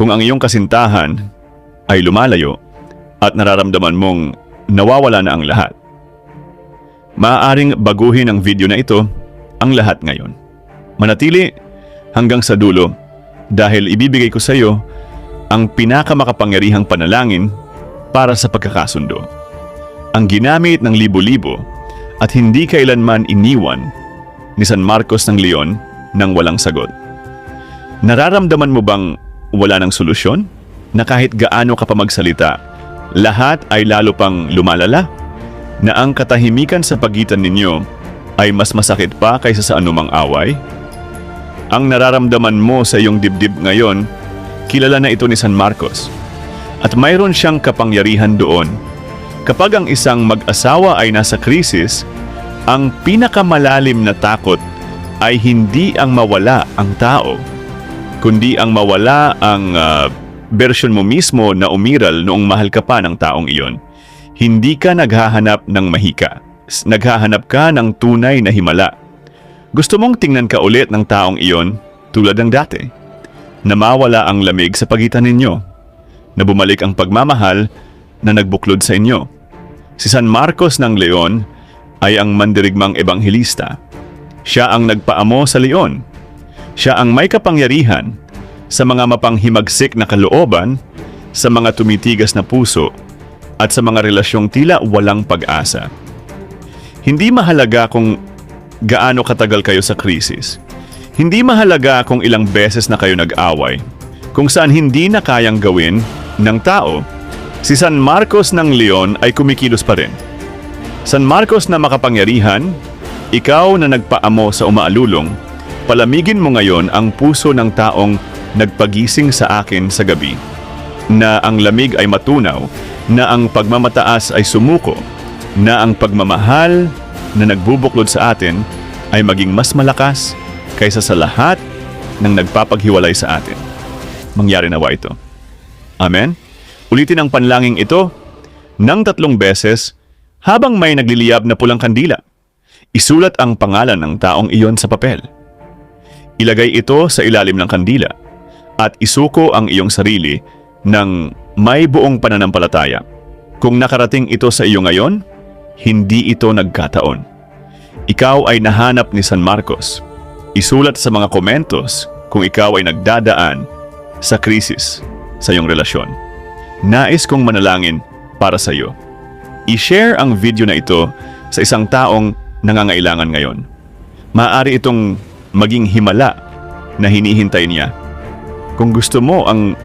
Kung ang iyong kasintahan ay lumalayo at nararamdaman mong nawawala na ang lahat, maaaring baguhin ang video na ito ang lahat ngayon. Manatili hanggang sa dulo dahil ibibigay ko sa iyo ang pinakamakapangyarihang panalangin para sa pagkakasundo. Ang ginamit ng libo-libo at hindi kailanman iniwan ni San Marcos ng Leon nang walang sagot. Nararamdaman mo bang wala ng solusyon? Na kahit gaano ka pa magsalita, lahat ay lalo pang lumalala? Na ang katahimikan sa pagitan ninyo ay mas masakit pa kaysa sa anumang away? Ang nararamdaman mo sa iyong dibdib ngayon, kilala na ito ni San Marcos. At mayroon siyang kapangyarihan doon. Kapag ang isang mag-asawa ay nasa krisis, ang pinakamalalim na takot ay hindi ang mawala ang tao, kundi ang mawala ang version mo mismo na umiral noong mahal ka pa ng taong iyon. Hindi ka naghahanap ng mahika. Naghahanap ka ng tunay na himala. Gusto mong tingnan ka ulit ng taong iyon tulad ng dati. Na mawala ang lamig sa pagitan ninyo. Na bumalik ang pagmamahal na nagbuklod sa inyo. Si San Marcos ng Leon ay ang mandirigmang ebanghelista. Siya ang nagpaamo sa Leon. Siya ang may kapangyarihan sa mga mapanghimagsik na kalooban, sa mga tumitigas na puso, at sa mga relasyong tila walang pag-asa. Hindi mahalaga kung gaano katagal kayo sa krisis. Hindi mahalaga kung ilang beses na kayo nag-away. Kung saan hindi na kayang gawin ng tao, si San Marcos ng Leon ay kumikilos pa rin. San Marcos na makapangyarihan, ikaw na nagpaamo sa umaalulong, palamigin mo ngayon ang puso ng taong nagpagising sa akin sa gabi, na ang lamig ay matunaw, na ang pagmamataas ay sumuko, na ang pagmamahal na nagbubuklod sa atin ay maging mas malakas kaysa sa lahat ng nagpapaghiwalay sa atin. Mangyari nawa ito. Amen? Ulitin ang panlangin ito ng 3 beses habang may nagliliyab na pulang kandila. Isulat ang pangalan ng taong iyon sa papel. Ilagay ito sa ilalim ng kandila at isuko ang iyong sarili ng may buong pananampalataya. Kung nakarating ito sa iyo ngayon, hindi ito nagkataon. Ikaw ay nahanap ni San Marcos. Isulat sa mga komentos kung ikaw ay nagdadaan sa krisis sa iyong relasyon. Nais kong manalangin para sa iyo. I-share ang video na ito sa isang taong nangangailangan ngayon. Maaari itong maging himala na hinihintay niya. Kung gusto mo ang